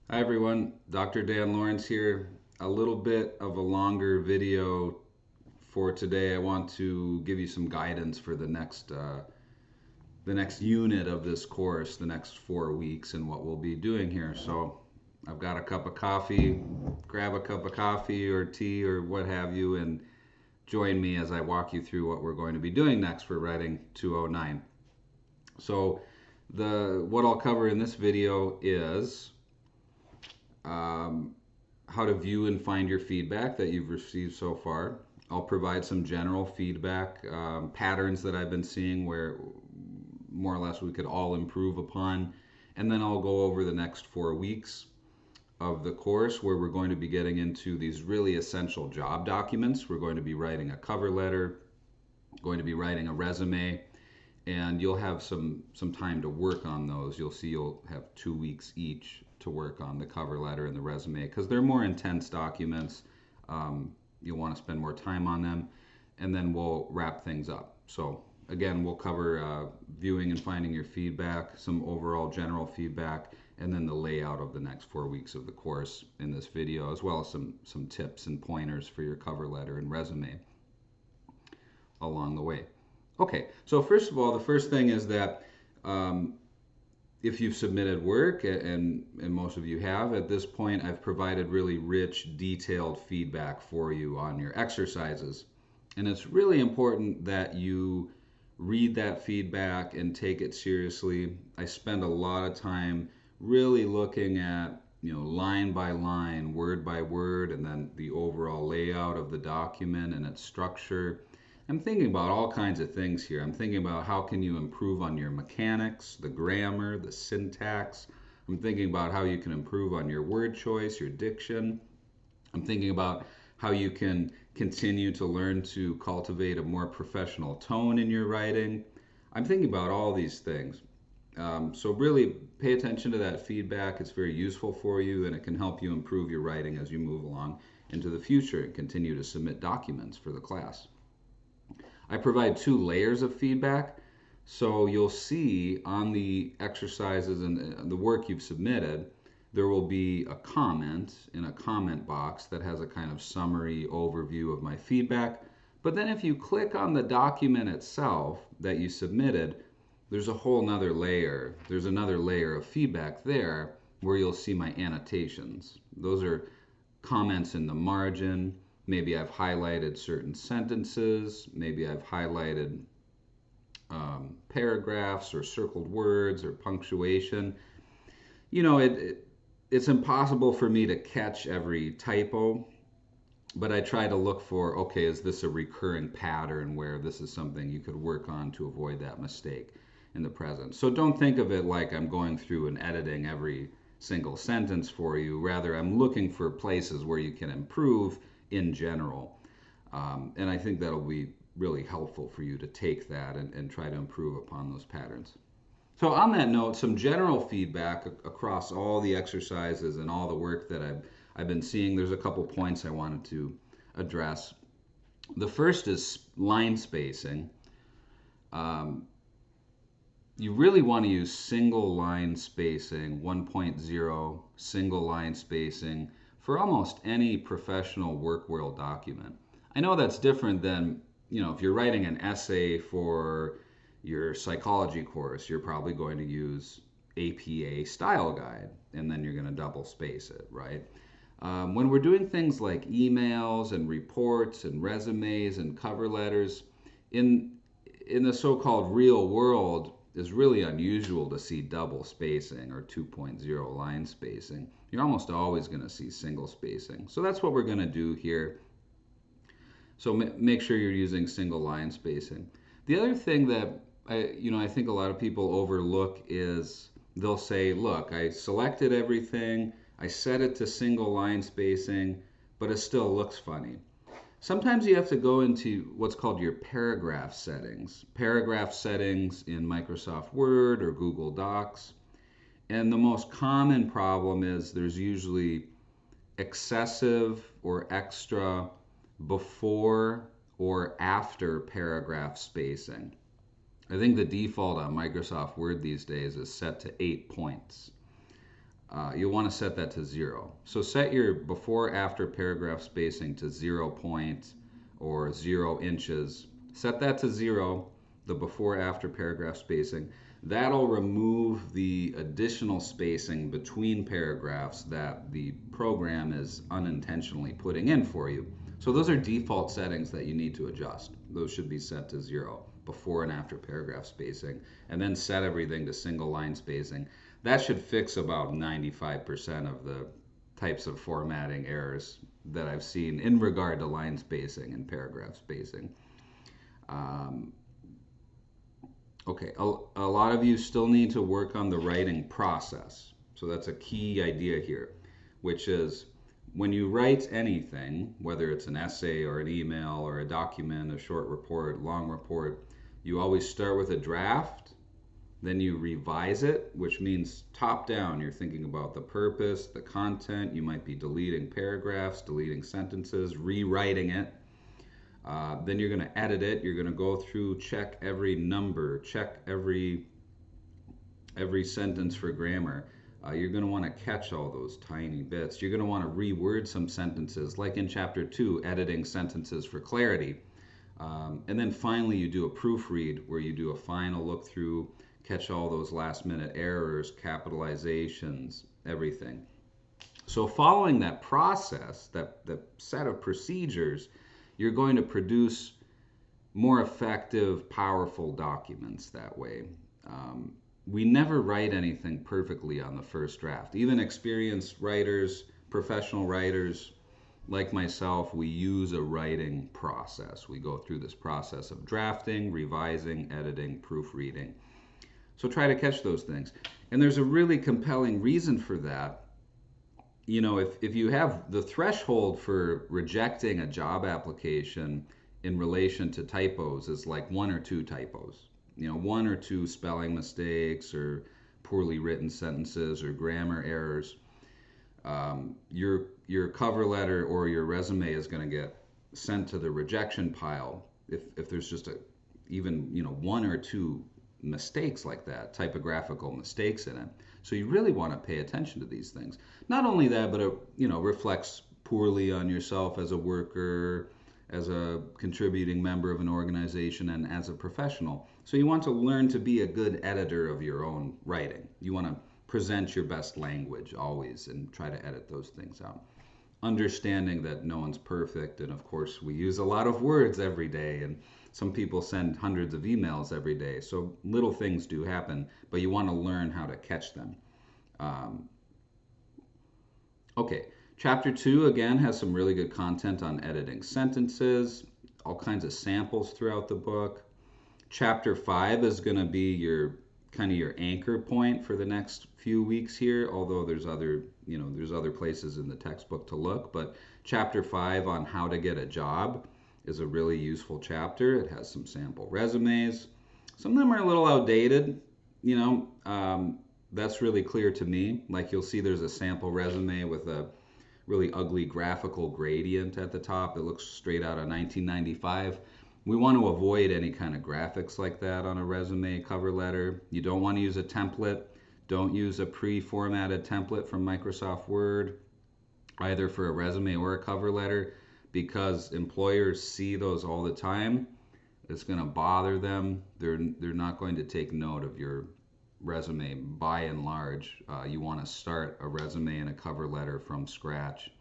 Hi everyone, Dr. Dan Lawrence here. A little bit of a longer video for today. I want to give you some guidance for the next unit of this course, the next 4 weeks, and what we'll be doing here. So I've got a cup of coffee. Grab a cup of coffee or tea or what have you, and join me as I walk you through what we're going to be doing next for writing 209. So what I'll cover in this video is um, how to view and find your feedback that you've received so far. I'll provide some general feedback patterns that I've been seeing where more or less we could all improve upon. And then I'll go over the next 4 weeks of the course where we're going to be getting into these really essential job documents. We're going to be writing a cover letter, going to be writing a resume, and you'll have some time to work on those. You'll see you'll have 2 weeks each to work on the cover letter and the resume because they're more intense documents. You'll want to spend more time on them, and then we'll wrap things up. So again, we'll cover viewing and finding your feedback, some overall general feedback, and then the layout of the next 4 weeks of the course in this video, as well as some tips and pointers for your cover letter and resume along the way. Okay, so first of all, the first thing is that if you've submitted work, and most of you have, at this point I've provided really rich, detailed feedback for you on your exercises. And it's really important that you read that feedback and take it seriously. I spend a lot of time really looking at, line by line, word by word, and then the overall layout of the document and its structure. I'm thinking about all kinds of things here. I'm thinking about how can you improve on your mechanics, the grammar, the syntax. I'm thinking about how you can improve on your word choice, your diction. I'm thinking about how you can continue to learn to cultivate a more professional tone in your writing. I'm thinking about all these things. So really pay attention to that feedback. It's very useful for you, and it can help you improve your writing as you move along into the future and continue to submit documents for the class. I provide 2 layers of feedback. So you'll see on the exercises and the work you've submitted, there will be a comment in a comment box that has a kind of summary overview of my feedback. But then if you click on the document itself that you submitted, there's a whole nother layer. There's another layer of feedback there where you'll see my annotations. Those are comments in the margin. Maybe I've highlighted certain sentences. Maybe I've highlighted paragraphs or circled words or punctuation. It's impossible for me to catch every typo, but I try to look for, okay, is this a recurring pattern where this is something you could work on to avoid that mistake in the present? So don't think of it like I'm going through and editing every single sentence for you. Rather, I'm looking for places where you can improve in general. And I think that'll be really helpful for you to take that and try to improve upon those patterns. So on that note, some general feedback across all the exercises and all the work that I've been seeing. There's a couple points I wanted to address. The first is line spacing. You really want to use single line spacing, 1.0 single line spacing for almost any professional work world document. I know that's different than, if you're writing an essay for your psychology course, you're probably going to use APA style guide, and then you're going to double space it, right? When we're doing things like emails and reports and resumes and cover letters, in the so-called real world, it's really unusual to see double spacing or 2.0 line spacing. You're almost always going to see single spacing. So that's what we're going to do here. So make sure you're using single line spacing. The other thing that I think a lot of people overlook is they'll say, look, I selected everything, I set it to single line spacing, but it still looks funny. Sometimes you have to go into what's called your paragraph settings. Paragraph settings in Microsoft Word or Google Docs. And the most common problem is there's usually excessive or extra before or after paragraph spacing. I think the default on Microsoft Word these days is set to 8 points. you'll want to set that to 0. So set your before-after paragraph spacing to 0 point or 0 inches. Set that to 0, the before-after paragraph spacing. That'll remove the additional spacing between paragraphs that the program is unintentionally putting in for you. So those are default settings that you need to adjust. Those should be set to 0, before and after paragraph spacing, and then set everything to single line spacing. That should fix about 95% of the types of formatting errors that I've seen in regard to line spacing and paragraph spacing. Okay, a lot of you still need to work on the writing process. So that's a key idea here, which is when you write anything, whether it's an essay or an email or a document, a short report, long report, you always start with a draft, then you revise it, which means top down. You're thinking about the purpose, the content. You might be deleting paragraphs, deleting sentences, rewriting it. Then you're going to edit it. You're going to go through, check every number, check every sentence for grammar. You're going to want to catch all those tiny bits. You're going to want to reword some sentences, like in Chapter 2, editing sentences for clarity. And then finally, you do a proofread where you do a final look through, catch all those last-minute errors, capitalizations, everything. So following that process, that set of procedures, you're going to produce more effective, powerful documents that way. We never write anything perfectly on the first draft. Even experienced writers, professional writers like myself, we use a writing process. We go through this process of drafting, revising, editing, proofreading. So try to catch those things. And there's a really compelling reason for that. You know, if you have the threshold for rejecting a job application in relation to typos is like 1 or 2 typos. You know, 1 or 2 spelling mistakes or poorly written sentences or grammar errors. Your cover letter or your resume is going to get sent to the rejection pile if there's just even 1 or 2 mistakes like that, typographical mistakes in it. So you really want to pay attention to these things. Not only that, but it reflects poorly on yourself as a worker, as a contributing member of an organization, and as a professional. So you want to learn to be a good editor of your own writing. You want to present your best language always and try to edit those things out. Understanding that no one's perfect, and of course we use a lot of words every day, and some people send hundreds of emails every day, so little things do happen, but you want to learn how to catch them. Okay, Chapter 2 again has some really good content on editing sentences, all kinds of samples throughout the book. Chapter 5 is going to be your anchor point for the next few weeks here, although there's other places in the textbook to look, but Chapter 5 on how to get a job is a really useful chapter. It has some sample resumes. Some of them are a little outdated, that's really clear to me. Like you'll see there's a sample resume with a really ugly graphical gradient at the top. It looks straight out of 1995. We want to avoid any kind of graphics like that on a resume cover letter. You don't want to use a template. Don't use a pre-formatted template from Microsoft Word, either for a resume or a cover letter, because employers see those all the time. It's going to bother them. They're not going to take note of your resume by and large. You want to start a resume and a cover letter from scratch.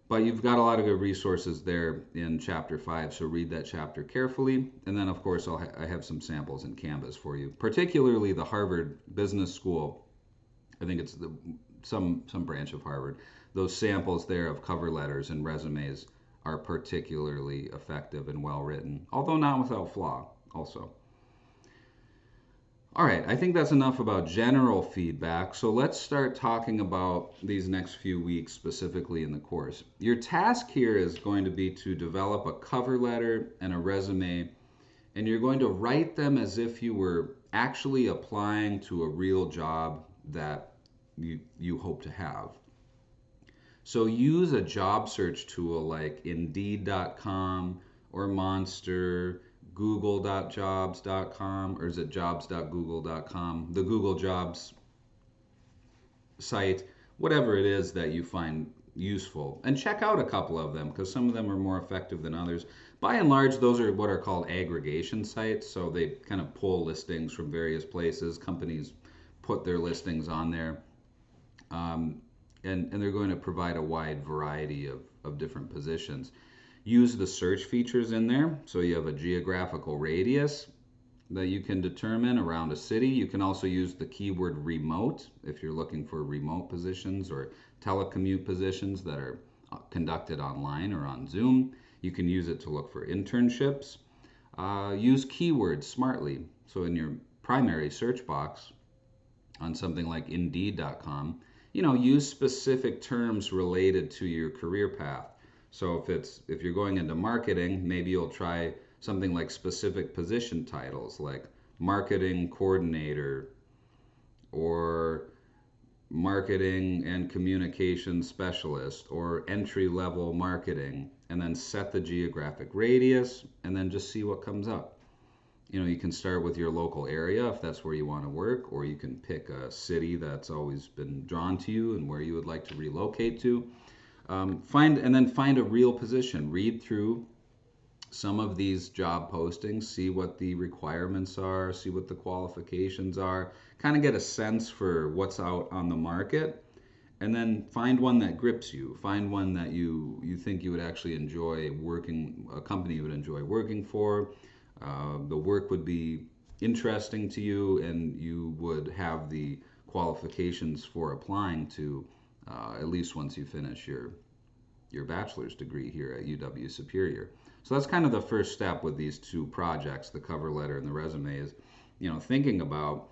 But you've got a lot of good resources there in Chapter 5, so read that chapter carefully. And then, of course, I have some samples in Canvas for you, particularly the Harvard Business School. I think it's some branch of Harvard. Those samples there of cover letters and resumes are particularly effective and well written, although not without flaw also. All right, I think that's enough about general feedback, so let's start talking about these next few weeks specifically in the course. Your task here is going to be to develop a cover letter and a resume, and you're going to write them as if you were actually applying to a real job that you hope to have. So use a job search tool like Indeed.com or Monster, Google.jobs.com, or is it jobs.google.com? The Google Jobs site, whatever it is that you find useful. And check out a couple of them because some of them are more effective than others. By and large, those are what are called aggregation sites. So they kind of pull listings from various places. Companies put their listings on there. Um, and they're going to provide a wide variety of different positions. Use the search features in there. So you have a geographical radius that you can determine around a city. You can also use the keyword remote if you're looking for remote positions or telecommute positions that are conducted online or on Zoom. You can use it to look for internships. Use keywords smartly. So in your primary search box on something like Indeed.com, use specific terms related to your career path. So if you're going into marketing, maybe you'll try something like specific position titles like marketing coordinator or marketing and communication specialist or entry level marketing, and then set the geographic radius and then just see what comes up. You can start with your local area if that's where you want to work, or you can pick a city that's always been drawn to you and where you would like to relocate to. Find a real position. Read through some of these job postings, see what the requirements are, see what the qualifications are, kind of get a sense for what's out on the market, and then find one that grips you. Find one that you think you would actually enjoy working, a company you would enjoy working for. The work would be interesting to you, and you would have the qualifications for applying to at least once you finish your bachelor's degree here at UW Superior. So that's kind of the first step with these two projects, the cover letter and the resume, is thinking about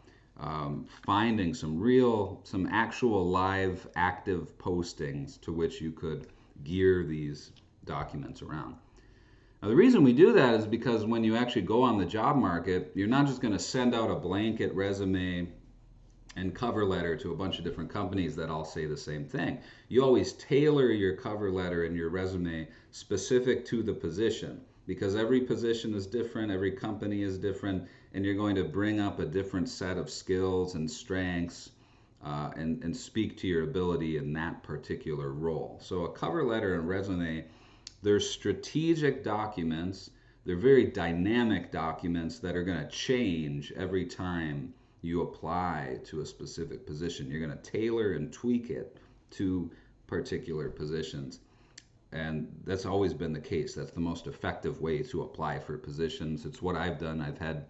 finding some actual live active postings to which you could gear these documents around. Now, the reason we do that is because when you actually go on the job market, you're not just going to send out a blanket resume and cover letter to a bunch of different companies that all say the same thing. You always tailor your cover letter and your resume specific to the position, because every position is different, every company is different, and you're going to bring up a different set of skills and strengths and speak to your ability in that particular role. So a cover letter and resume, they're strategic documents. They're very dynamic documents that are going to change every time you apply to a specific position. You're going to tailor and tweak it to particular positions. And that's always been the case. That's the most effective way to apply for positions. It's what I've done. I've had,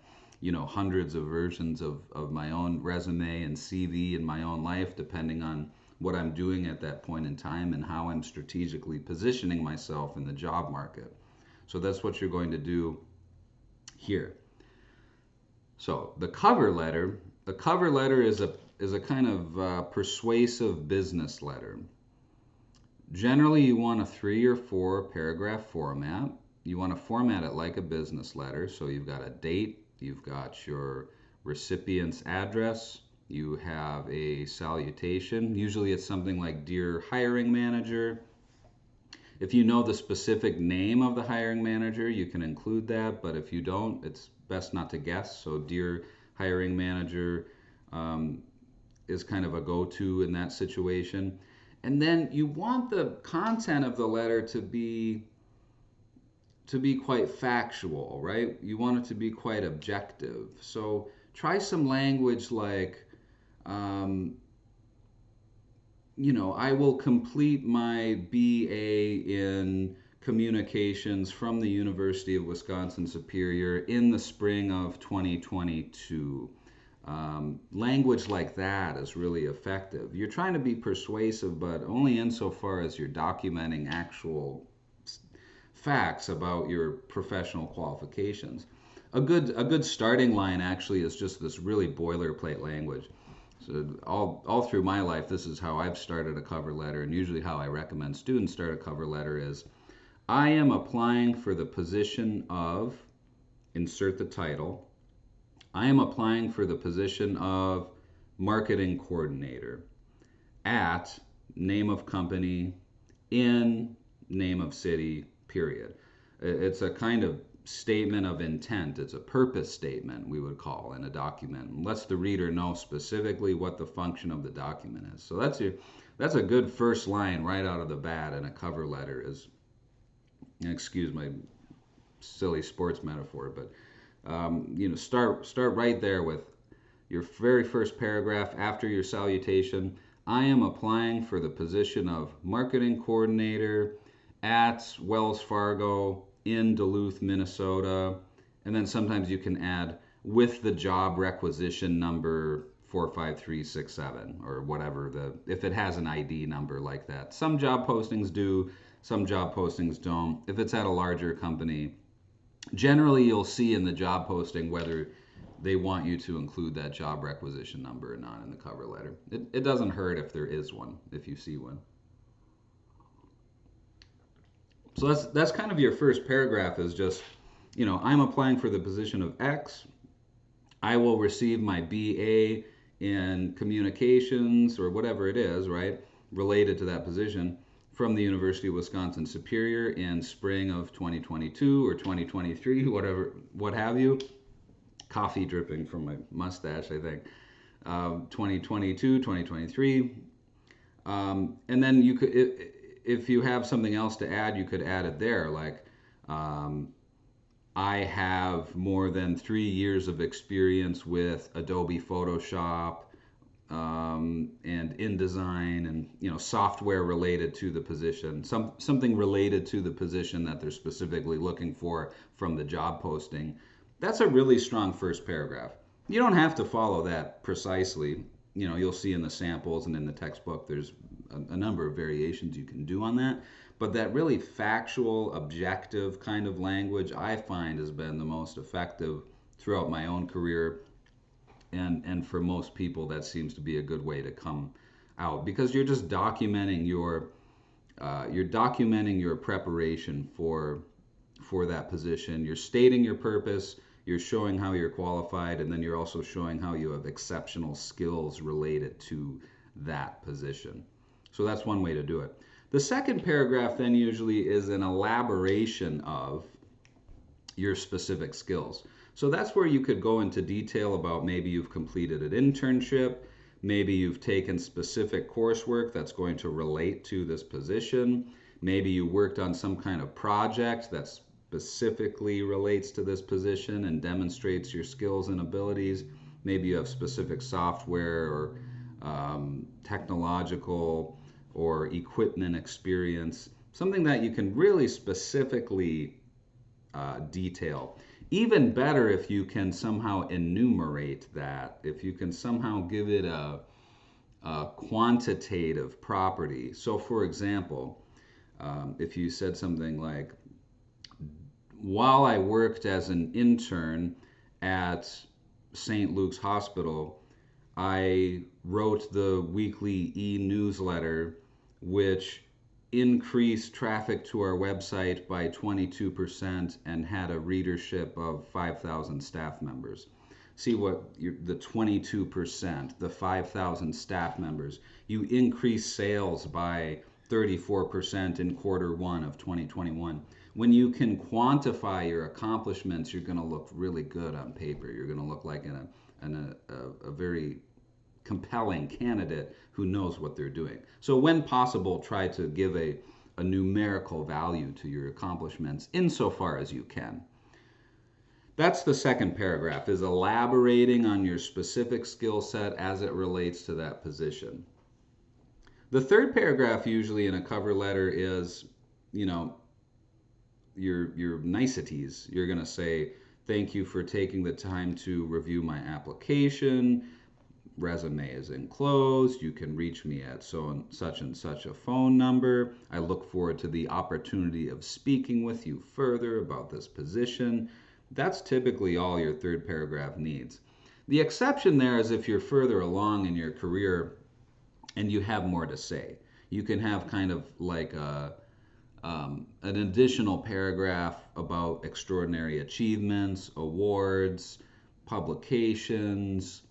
hundreds of versions of my own resume and CV in my own life, depending on what I'm doing at that point in time and how I'm strategically positioning myself in the job market. So that's what you're going to do here. So the cover letter is a kind of persuasive business letter. Generally, you want a 3 or 4 paragraph format. You want to format it like a business letter. So you've got a date, you've got your recipient's address, you have a salutation. Usually it's something like "Dear Hiring Manager." If you know the specific name of the hiring manager, you can include that, but if you don't, it's best not to guess. So "Dear Hiring Manager" is kind of a go-to in that situation. And then you want the content of the letter to be quite factual, right? You want it to be quite objective. So try some language like, I will complete my BA in communications from the University of Wisconsin-Superior in the spring of 2022. Language like that is really effective. You're trying to be persuasive, but only insofar as you're documenting actual facts about your professional qualifications. A good starting line actually is just this really boilerplate language. So all through my life, this is how I've started a cover letter, and usually how I recommend students start a cover letter is, I am applying for the position of, insert the title. I am applying for the position of marketing coordinator at name of company in name of city, period. It's a kind of statement of intent. It's a purpose statement, we would call, in a document. It lets the reader know specifically what the function of the document is. So that's a good first line right out of the bat in a cover letter. Is, excuse my silly sports metaphor, but start right there with your very first paragraph after your salutation. I am applying for the position of marketing coordinator at Wells Fargo in Duluth, Minnesota. And then sometimes you can add with the job requisition number 45367 or whatever, if it has an ID number like that. Some job postings do, some job postings don't. If it's at a larger company, generally you'll see in the job posting whether they want you to include that job requisition number or not in the cover letter. It doesn't hurt if there is one, if you see one. So that's kind of your first paragraph, is just, I'm applying for the position of X. I will receive my BA in communications or whatever it is, right, related to that position from the University of Wisconsin Superior in spring of 2022 or 2023, whatever, what have you. Coffee dripping from my mustache, I think. 2022, 2023. And then you could, if you have something else to add, you could add it there, like I have more than 3 years of experience with Adobe Photoshop and InDesign, and software related to the position, something related to the position that they're specifically looking for from the job posting. That's a really strong first paragraph. You don't have to follow that precisely. You'll see in the samples and in the textbook there's a number of variations you can do on that. But that really factual, objective kind of language, I find, has been the most effective throughout my own career. And for most people, that seems to be a good way to come out, because you're just documenting your preparation for that position. You're stating your purpose. You're showing how you're qualified, and then you're also showing how you have exceptional skills related to that position. So that's one way to do it. The second paragraph then usually is an elaboration of your specific skills. So that's where you could go into detail about maybe you've completed an internship, maybe you've taken specific coursework that's going to relate to this position, maybe you worked on some kind of project that specifically relates to this position and demonstrates your skills and abilities. Maybe you have specific software or technological or equipment experience, something that you can really specifically detail. Even better if you can somehow enumerate that, if you can somehow give it a quantitative property. So for example, if you said something like, while I worked as an intern at St. Luke's Hospital, I wrote the weekly e-newsletter, which increased traffic to our website by 22% and had a readership of 5,000 staff members. See what the 22%, the 5,000 staff members, you increase sales by 34% in Q1 of 2021. When you can quantify your accomplishments, you're going to look really good on paper. You're going to look like a very compelling candidate who knows what they're doing. So when possible, try to give a numerical value to your accomplishments insofar as you can. That's the second paragraph, is elaborating on your specific skill set as it relates to that position. The third paragraph usually in a cover letter is, your niceties. You're going to say, thank you for taking the time to review my application. Resume is enclosed. You can reach me at such and such a phone number. I look forward to the opportunity of speaking with you further about this position. That's typically all your third paragraph needs. The exception there is if you're further along in your career and you have more to say. You can have kind of like an additional paragraph about extraordinary achievements, awards, publications,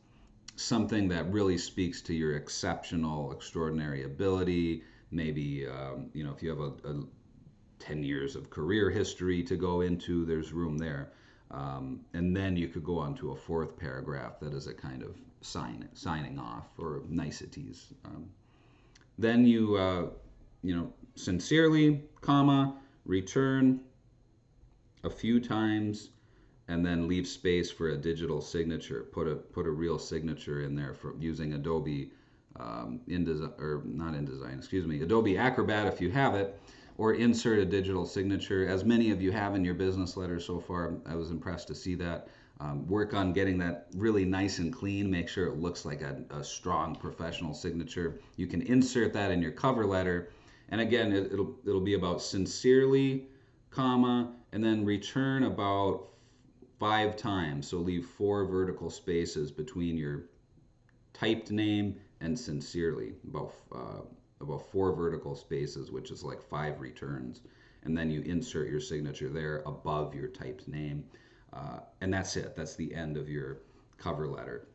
something that really speaks to your exceptional, extraordinary ability. Maybe, if you have a 10 years of career history to go into, there's room there. And then you could go on to a fourth paragraph that is a kind of signing off or niceties. Then sincerely, comma, return a few times, and then leave space for a digital signature. Put a real signature in there for using Adobe Adobe Acrobat if you have it, or insert a digital signature, as many of you have in your business letter so far. I was impressed to see that. Work on getting that really nice and clean. Make sure it looks like a strong professional signature. You can insert that in your cover letter. And again, it'll be about sincerely, comma, and then return about 5 times. So leave 4 vertical spaces between your typed name and sincerely, about 4 vertical spaces, which is like 5 returns. And then you insert your signature there above your typed name. And that's it. That's the end of your cover letter.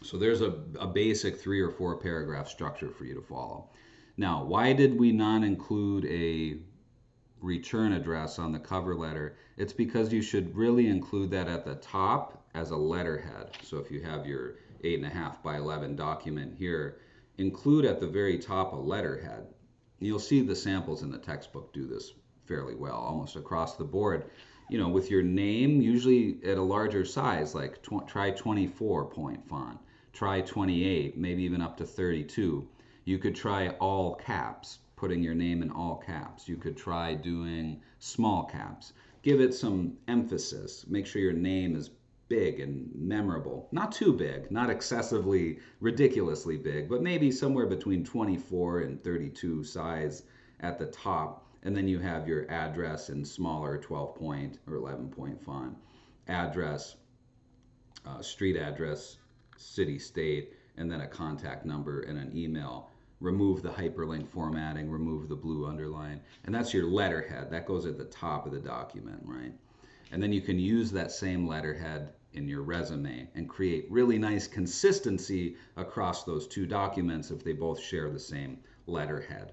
So there's a basic 3 or 4 paragraph structure for you to follow. Now, why did we not include a return address on the cover letter? It's because you should really include that at the top as a letterhead. So if you have your 8.5 by 11 document here, include at the very top a letterhead. You'll see the samples in the textbook do this fairly well, almost across the board. With your name, usually at a larger size, like try 24 point font, try 28, maybe even up to 32. You could try all caps, putting your name in all caps. You could try doing small caps. Give it some emphasis. Make sure your name is big and memorable. Not too big, not excessively, ridiculously big, but maybe somewhere between 24 and 32 size at the top. And then you have your address in smaller 12 point or 11 point font. Address, street address, city, state, and then a contact number and an email. Remove the hyperlink formatting, remove the blue underline. And that's your letterhead. That goes at the top of the document, right? And then you can use that same letterhead in your resume and create really nice consistency across those 2 documents if they both share the same letterhead.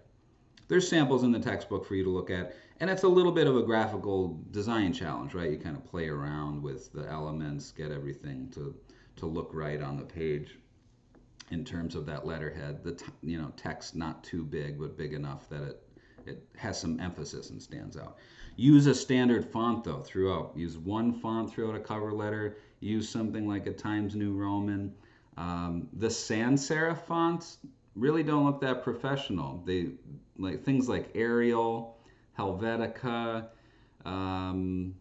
There's samples in the textbook for you to look at, and it's a little bit of a graphical design challenge, right? You kind of play around with the elements, get everything to look right on the page in terms of that letterhead. The text not too big, but big enough that it has some emphasis and stands out. Use a standard font though throughout. Use one font throughout a cover letter. Use something like a Times New Roman. The sans serif fonts really don't look that professional. They like things like Arial, Helvetica, the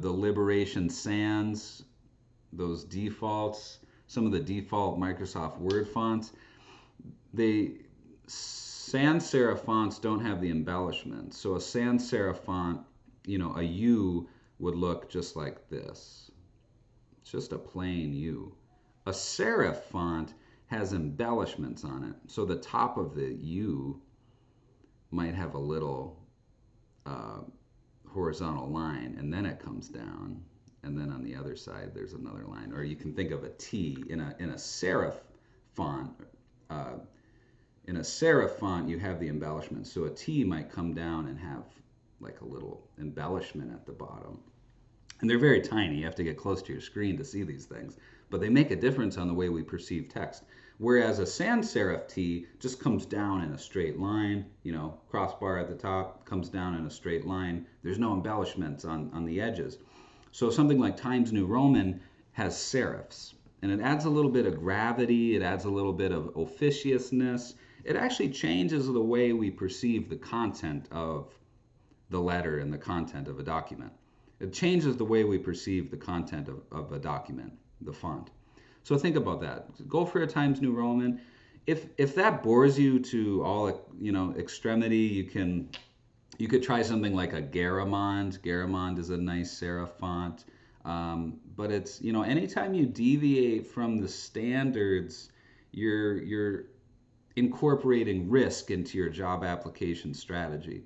Liberation Sans, those defaults, some of the default Microsoft Word fonts. Sans serif fonts don't have the embellishment. So a sans serif font, a U would look just like this. It's just a plain U. A serif font has embellishments on it. So the top of the U might have a little horizontal line, and then it comes down, and then on the other side there's another line. Or you can think of a T in a serif font. In a serif font, you have the embellishment. So a T might come down and have like a little embellishment at the bottom. And they're very tiny. You have to get close to your screen to see these things. But they make a difference on the way we perceive text. Whereas a sans serif T just comes down in a straight line, crossbar at the top, comes down in a straight line. There's no embellishments on the edges. So something like Times New Roman has serifs. And it adds a little bit of gravity. It adds a little bit of officiousness. It actually changes the way we perceive the content of the letter and the content of a document. It changes the way we perceive the content of a document, the font. So think about that. Go for a Times New Roman. If that bores you to all extremity, you could try something like a Garamond. Garamond is a nice serif font. But it's, anytime you deviate from the standards, you're incorporating risk into your job application strategy.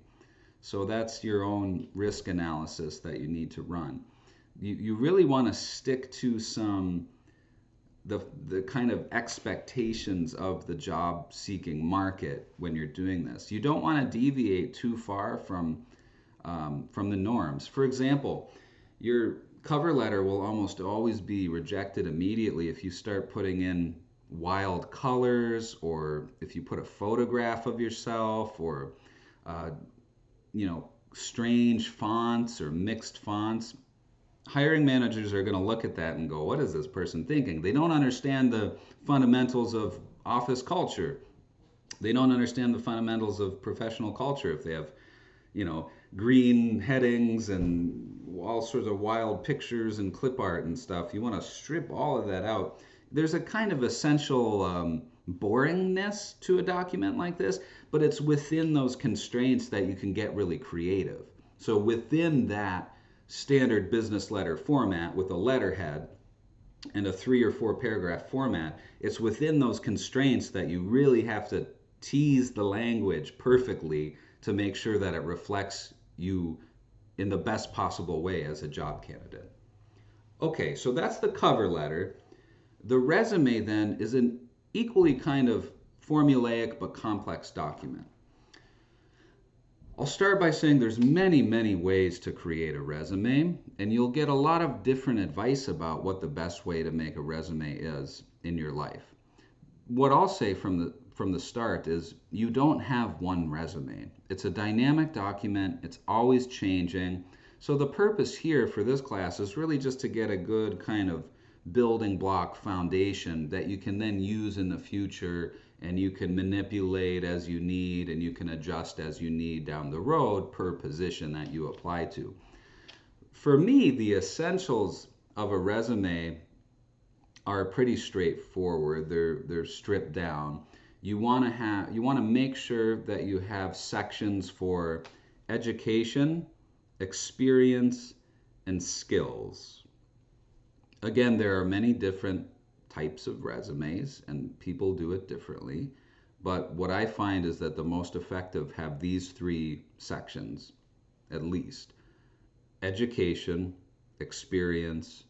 So that's your own risk analysis that you need to run. You really want to stick to some the kind of expectations of the job seeking market when you're doing this. You don't want to deviate too far from the norms. For example, your cover letter will almost always be rejected immediately if you start putting in wild colors, or if you put a photograph of yourself, or uh, strange fonts or mixed fonts. Hiring managers are going to look at that and go, what is this person thinking? They don't understand the fundamentals of office culture. They don't understand the fundamentals of professional culture if they have, green headings and all sorts of wild pictures and clip art and stuff. You want to strip all of that out. There's a kind of essential boringness to a document like this, but it's within those constraints that you can get really creative. So within that standard business letter format with a letterhead and a 3 or 4 paragraph format, it's within those constraints that you really have to tease the language perfectly to make sure that it reflects you in the best possible way as a job candidate. Okay, so that's the cover letter. The resume then is an equally kind of formulaic but complex document. I'll start by saying there's many ways to create a resume, and you'll get a lot of different advice about what the best way to make a resume is in your life. What I'll say from the start is you don't have one resume. It's a dynamic document. It's always changing. So the purpose here for this class is really just to get a good kind of building block foundation that you can then use in the future, and you can manipulate as you need, and you can adjust as you need down the road per position that you apply to. For me, the essentials of a resume are pretty straightforward. They're stripped down. You want to make sure that you have sections for education, experience, and skills. Again, there are many different types of resumes, and people do it differently. But what I find is that the most effective have these 3 sections, at least: education, experience,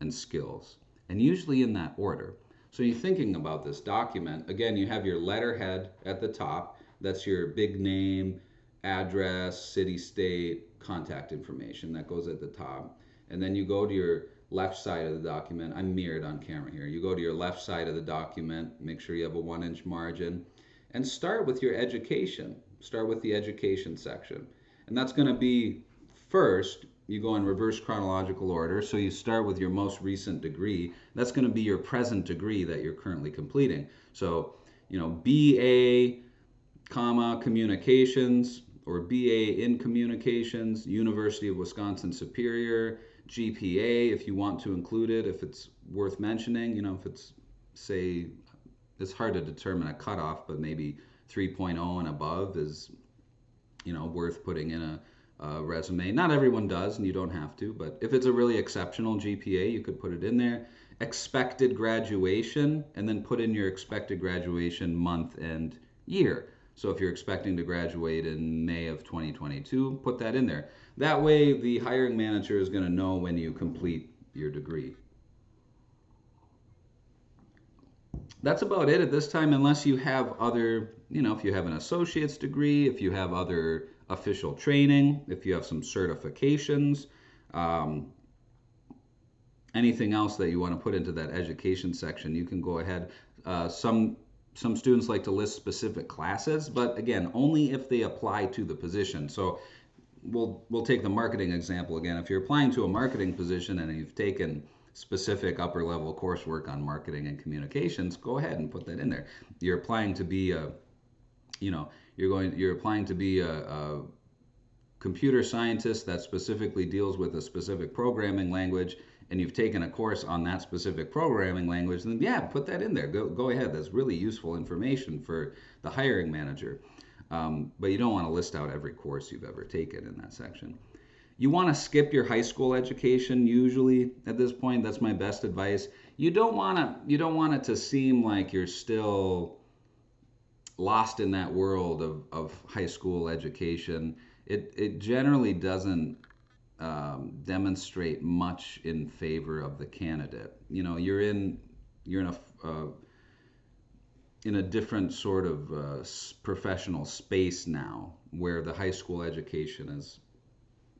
and skills. And usually in that order. So you're thinking about this document, again, you have your letterhead at the top. That's your big name, address, city, state, contact information. That goes at the top. And then you go to your left side of the document. I'm mirrored on camera here. You go to your left side of the document, make sure you have a 1-inch margin, and start with your education. Start with the education section. And that's going to be first. You go in reverse chronological order. So you start with your most recent degree. That's going to be your present degree that you're currently completing. So, BA, communications, or BA in communications, University of Wisconsin Superior, GPA, if you want to include it, if it's worth mentioning, if it's, say, it's hard to determine a cutoff, but maybe 3.0 and above is, worth putting in a resume. Not everyone does, and you don't have to, but if it's a really exceptional GPA, you could put it in there. Expected graduation, and then put in your expected graduation month and year. So if you're expecting to graduate in May of 2022, put that in there. That way, the hiring manager is going to know when you complete your degree. That's about it at this time, unless you have other, if you have an associate's degree, if you have other official training, if you have some certifications, anything else that you want to put into that education section, you can go ahead. Some students like to list specific classes, but again, only if they apply to the position. So we'll take the marketing example again. If you're applying to a marketing position and you've taken specific upper level coursework on marketing and communications, go ahead and put that in there. You're applying to be you're applying to be a computer scientist that specifically deals with a specific programming language, and you've taken a course on that specific programming language, then yeah, put that in there. Go ahead. That's really useful information for the hiring manager. But you don't want to list out every course you've ever taken in that section. You want to skip your high school education usually at this point. That's my best advice. You don't want it to seem like you're still lost in that world of high school education. It generally doesn't demonstrate much in favor of the candidate. You're in you're in a different sort of professional space now, where the high school education is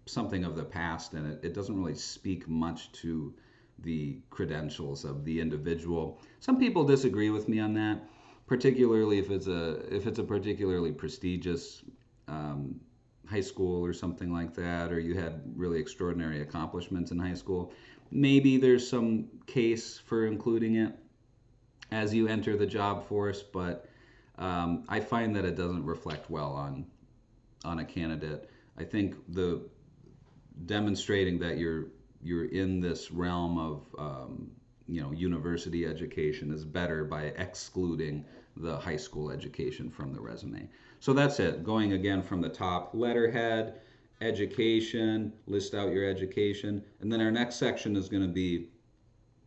something of the past, and it doesn't really speak much to the credentials of the individual. Some people disagree with me on that, particularly if it's a particularly prestigious high school or something like that, or you had really extraordinary accomplishments in high school. Maybe there's some case for including it as you enter the job force, but I find that it doesn't reflect well on a candidate. I think the demonstrating that you're in this realm of university education is better by excluding the high school education from the resume. So that's it. Going again from the top, letterhead, education, list out your education, and then our next section is going to be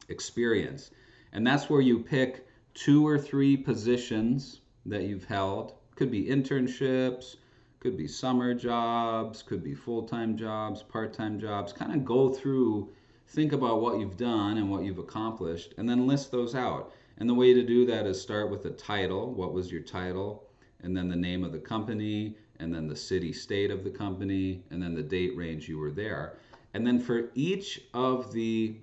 experience. And that's where you pick 2 or 3 positions that you've held. Could be internships, could be summer jobs, could be full-time jobs, part-time jobs. Kind of go through, think about what you've done and what you've accomplished, and then list those out. And the way to do that is start with the title. What was your title? And then the name of the company, and then the city, state of the company, and then the date range you were there. And then for each of the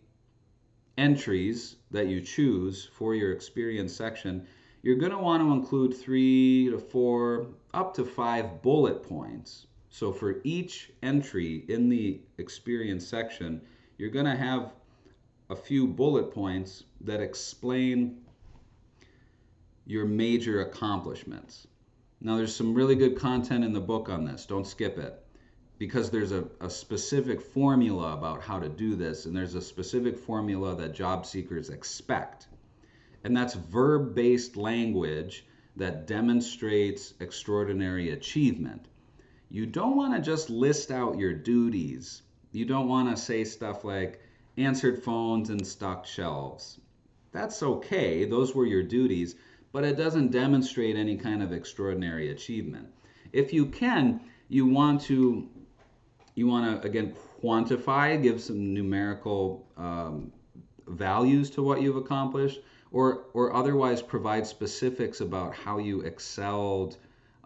entries that you choose for your experience section, you're going to want to include 3 to 4, up to 5 bullet points. So for each entry in the experience section, you're going to have a few bullet points that explain your major accomplishments. Now, there's some really good content in the book on this. Don't skip it, because there's a specific formula about how to do this, and there's a specific formula that job seekers expect. And that's verb-based language that demonstrates extraordinary achievement. You don't want to just list out your duties. You don't want to say stuff like answered phones and stocked shelves. That's okay. Those were your duties, but it doesn't demonstrate any kind of extraordinary achievement. If you can, you want to again quantify, give some numerical values to what you've accomplished, or otherwise provide specifics about how you excelled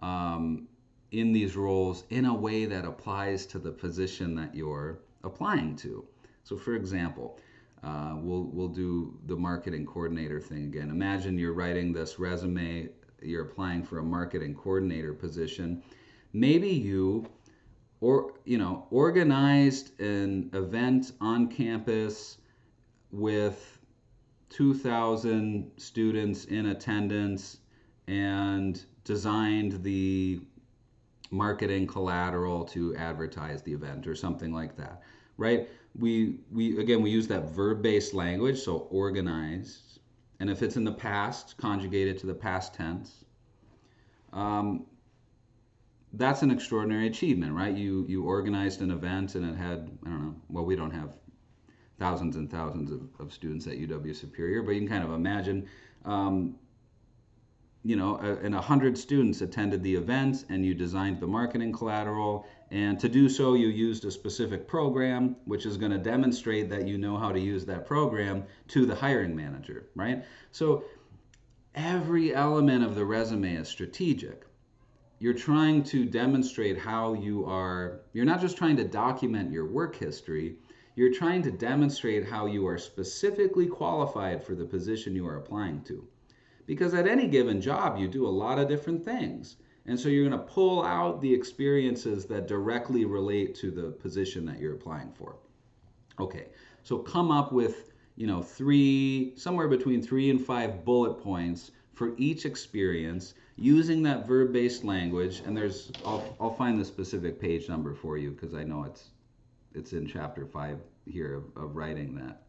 in these roles in a way that applies to the position that you're applying to. So for example, we'll do the marketing coordinator thing again. Imagine you're writing this resume, you're applying for a marketing coordinator position. Maybe you organized an event on campus with 2,000 students in attendance and designed the marketing collateral to advertise the event or something like that, right? We use that verb-based language, so organized, and if it's in the past, conjugate it to the past tense. That's an extraordinary achievement, right? You organized an event and it had, I don't know, well, we don't have thousands and thousands of students at UW Superior, but you can kind of imagine, and 100 students attended the event, and you designed the marketing collateral, and to do so you used a specific program, which is going to demonstrate that you know how to use that program to the hiring manager, right? So every element of the resume is strategic. You're trying to demonstrate how you're not just trying to document your work history, you're trying to demonstrate how you are specifically qualified for the position you are applying to. Because at any given job, you do a lot of different things. And so you're going to pull out the experiences that directly relate to the position that you're applying for. Okay, so come up with, somewhere between 3 and 5 bullet points for each experience using that verb-based language. And I'll find the specific page number for you because I know it's in chapter 5 here of writing that.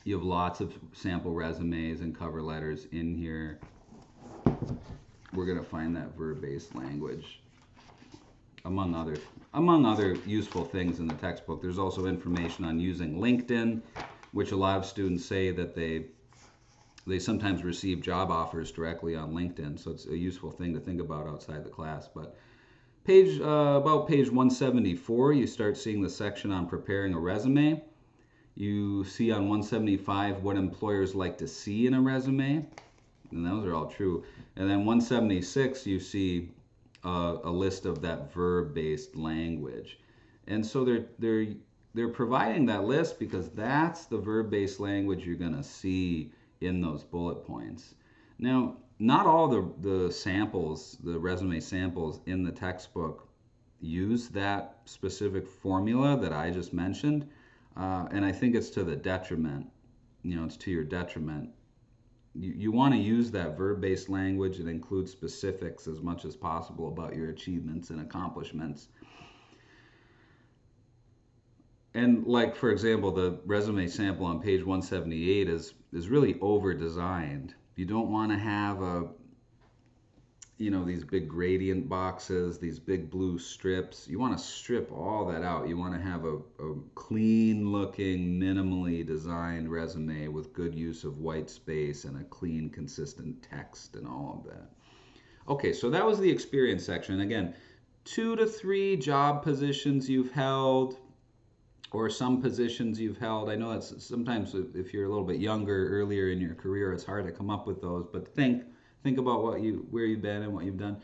You have lots of sample resumes and cover letters in here. We're going to find that verb-based language. Among other useful things in the textbook, there's also information on using LinkedIn, which a lot of students say that they sometimes receive job offers directly on LinkedIn. So it's a useful thing to think about outside the class. But about page 174, you start seeing the section on preparing a resume. You see on 175 what employers like to see in a resume, and those are all true. And then 176, you see a list of that verb-based language. And so they're providing that list because that's the verb-based language you're going to see in those bullet points. Now, not all the samples, the resume samples in the textbook use that specific formula that I just mentioned. And I think it's to the detriment. It's to your detriment. You want to use that verb-based language and include specifics as much as possible about your achievements and accomplishments. And like, for example, the resume sample on page 178 is really over-designed. You don't want to have these big gradient boxes, these big blue strips. You want to strip all that out. You want to have a clean looking, minimally designed resume with good use of white space and a clean, consistent text and all of that. Okay, so that was the experience section. Again, 2 to 3 job positions you've held, or some positions you've held. I know that's sometimes, if you're a little bit younger, earlier in your career, it's hard to come up with those, but think about where you've been and what you've done.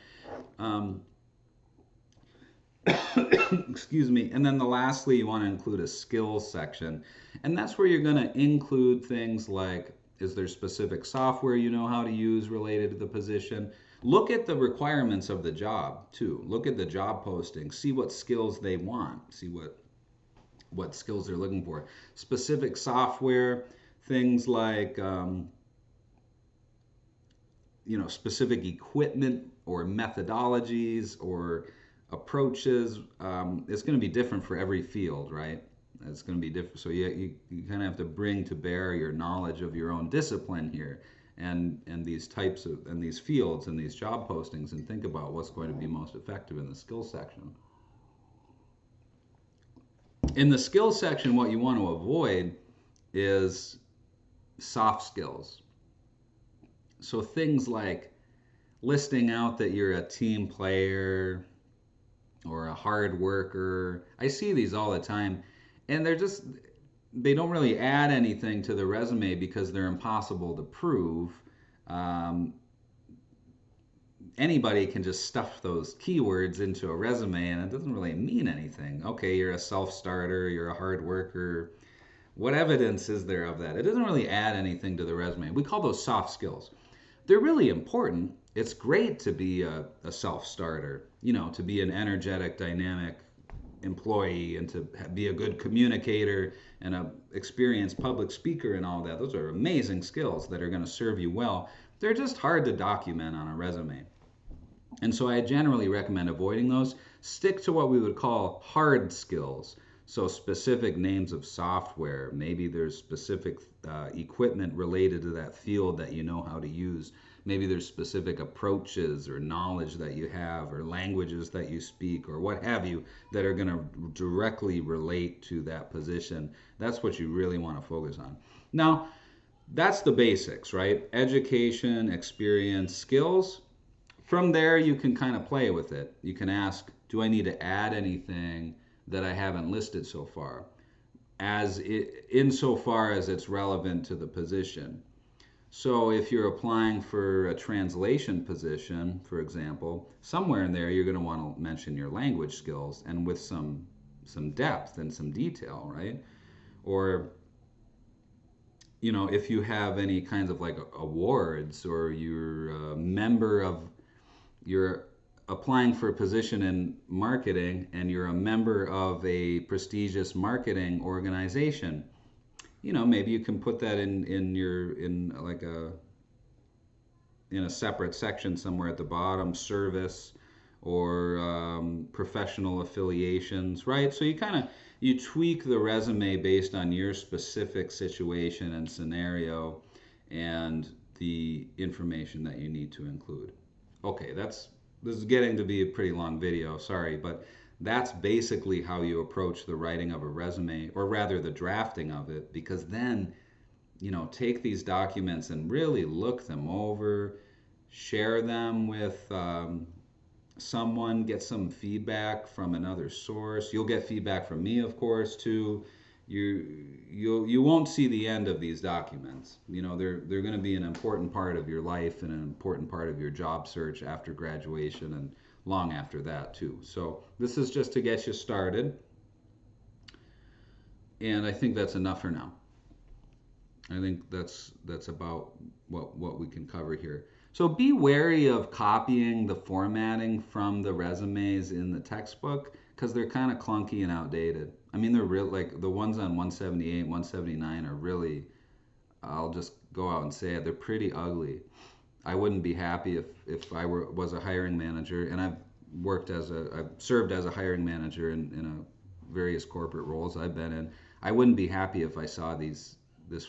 Excuse me. And then lastly, you want to include a skills section. And that's where you're going to include things like, is there specific software you know how to use related to the position? Look at the requirements of the job, too. Look at the job posting. See what skills they want. See what skills they're looking for. Specific software, things like specific equipment or methodologies or approaches. It's going to be different for every field, right? It's going to be different. So you kind of have to bring to bear your knowledge of your own discipline here and these types of and these fields and these job postings, and think about what's going to be most effective in the skills section. In the skills section, what you want to avoid is soft skills. So things like listing out that you're a team player or a hard worker. I see these all the time, and they don't really add anything to the resume because they're impossible to prove. Anybody can just stuff those keywords into a resume and it doesn't really mean anything. Okay, you're a self-starter, you're a hard worker. What evidence is there of that? It doesn't really add anything to the resume. We call those soft skills. They're really important. It's great to be a self-starter, to be an energetic, dynamic employee and to be a good communicator and an experienced public speaker and all that. Those are amazing skills that are going to serve you well. They're just hard to document on a resume. And so I generally recommend avoiding those. Stick to what we would call hard skills. So specific names of software. Maybe there's specific equipment related to that field that you know how to use. Maybe there's specific approaches or knowledge that you have or languages that you speak or what have you that are going to directly relate to that position. That's what you really want to focus on. Now, that's the basics, right? Education, experience, skills. From there, you can kind of play with it. You can ask, do I need to add anything that I haven't listed so far, insofar as it's relevant to the position? So if you're applying for a translation position, for example, somewhere in there you're going to want to mention your language skills and with some depth and some detail, right? Or if you have any kinds of like awards, or you're applying for a position in marketing and you're a member of a prestigious marketing organization, maybe you can put that in a separate section somewhere at the bottom, service or professional affiliations, right? So you tweak the resume based on your specific situation and scenario and the information that you need to include. Okay, this is getting to be a pretty long video, sorry, but that's basically how you approach the writing of a resume, or rather the drafting of it, because then, take these documents and really look them over, share them with someone, get some feedback from another source. You'll get feedback from me, of course, too. you won't see the end of these documents. You know, they're going to be an important part of your life and an important part of your job search after graduation and long after that too. So this is just to get you started, and I think that's enough for now. I think that's about what we can cover here. So be wary of copying the formatting from the resumes in the textbook because they're kind of clunky and outdated. I mean, they're real, like the ones on 178, 179 are really, I'll just go out and say it, they're pretty ugly. I wouldn't be happy if I was a hiring manager, and I've served as a hiring manager in various corporate roles I've been in. I wouldn't be happy if I saw this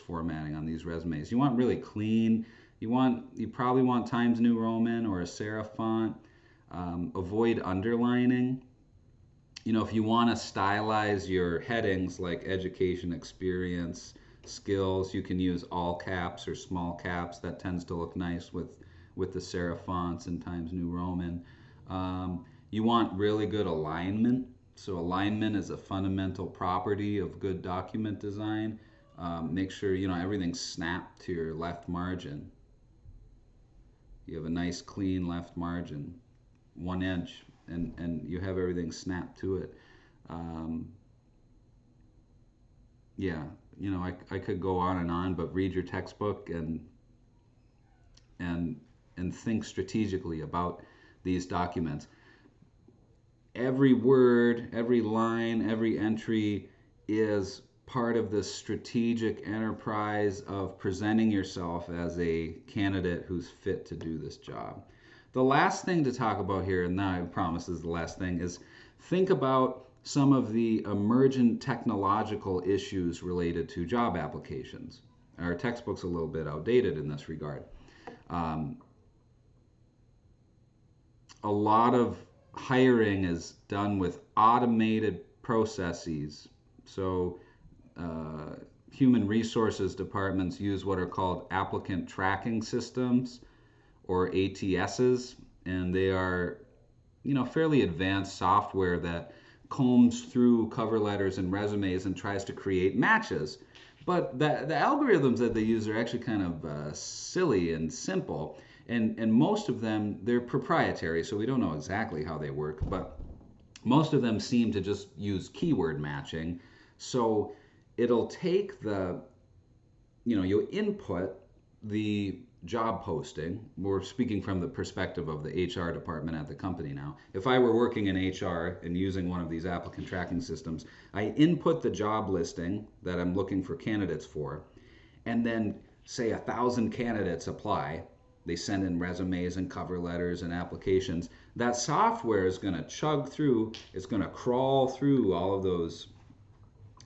formatting on these resumes. You want really clean. You probably want Times New Roman or a serif font. Avoid underlining. You know, if you want to stylize your headings like education, experience, skills, you can use all caps or small caps. That tends to look nice with the serif fonts and Times New Roman. You want really good alignment. So alignment is a fundamental property of good document design. Make sure, you know, everything's snapped to your left margin. You have a nice clean left margin, 1 inch, and you have everything snapped to it. Yeah, you know, I could go on, but read your textbook and think strategically about these documents. Every word, every line, every entry is part of the strategic enterprise of presenting yourself as a candidate who's fit to do this job. The last thing to talk about here, and now I promise this is the last thing, is think about some of the emergent technological issues related to job applications. Our textbook's a little bit outdated in this regard. A lot of hiring is done with automated processes. So human resources departments use what are called applicant tracking systems, or ATSs, and they are, you know, fairly advanced software that combs through cover letters and resumes and tries to create matches. But the algorithms that they use are actually kind of silly and simple, and most of them, they're proprietary, so we don't know exactly how they work, but most of them seem to just use keyword matching. So it'll take you input the job posting. We're speaking from the perspective of the HR department at the company now. If I were working in HR and using one of these applicant tracking systems, I input the job listing that I'm looking for candidates for, and then say 1,000 candidates apply. They send in resumes and cover letters and applications. That software is going to chug through, it's going to crawl through all of those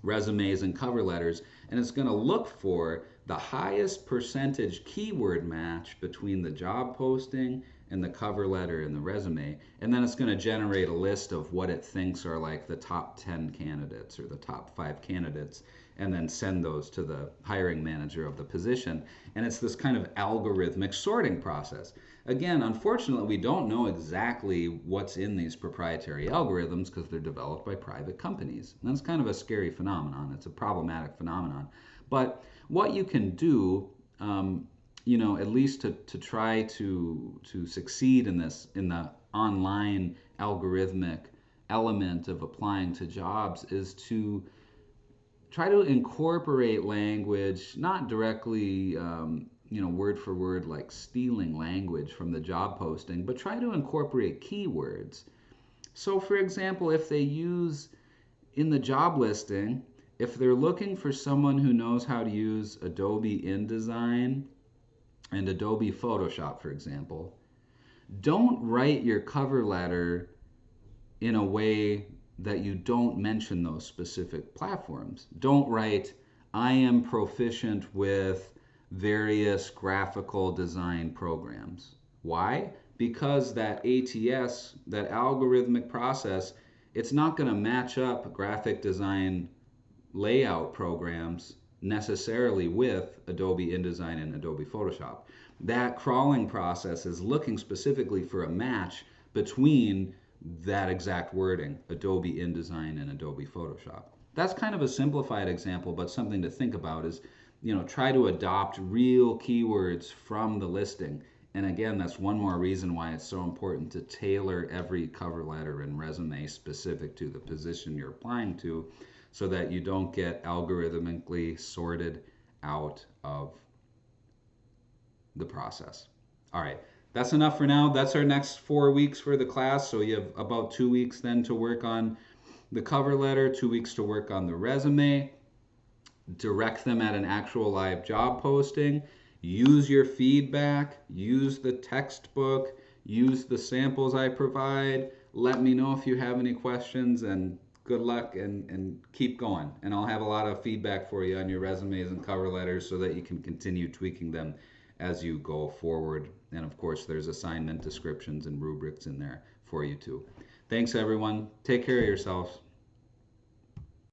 resumes and cover letters, and it's going to look for the highest percentage keyword match between the job posting and the cover letter and the resume, and then it's going to generate a list of what it thinks are like the top 10 candidates or the top 5 candidates, and then send those to the hiring manager of the position. And it's this kind of algorithmic sorting process. Again, unfortunately, we don't know exactly what's in these proprietary algorithms because they're developed by private companies. And that's kind of a scary phenomenon. It's a problematic phenomenon. But what you can do, at least to try to succeed in this, in the online algorithmic element of applying to jobs, is to try to incorporate language, not directly, word for word, like stealing language from the job posting, but try to incorporate keywords. So, for example, if they use in the job listing, if they're looking for someone who knows how to use Adobe InDesign and Adobe Photoshop, for example, don't write your cover letter in a way that you don't mention those specific platforms. Don't write, I am proficient with various graphical design programs. Why? Because that ATS, that algorithmic process, it's not going to match up graphic design layout programs necessarily with Adobe InDesign and Adobe Photoshop. That crawling process is looking specifically for a match between that exact wording, Adobe InDesign and Adobe Photoshop. that's kind of a simplified example, but something to think about is, try to adopt real keywords from the listing. And again, that's one more reason why it's so important to tailor every cover letter and resume specific to the position you're applying to, so that you don't get algorithmically sorted out of the process. All right, that's enough for now. That's our next 4 weeks for the class. So you have about 2 weeks then to work on the cover letter, 2 weeks to work on the resume, direct them at an actual live job posting, use your feedback, use the textbook, use the samples I provide. Let me know if you have any questions, and good luck, and keep going. And I'll have a lot of feedback for you on your resumes and cover letters so that you can continue tweaking them as you go forward. And of course, there's assignment descriptions and rubrics in there for you too. Thanks, everyone. Take care of yourselves.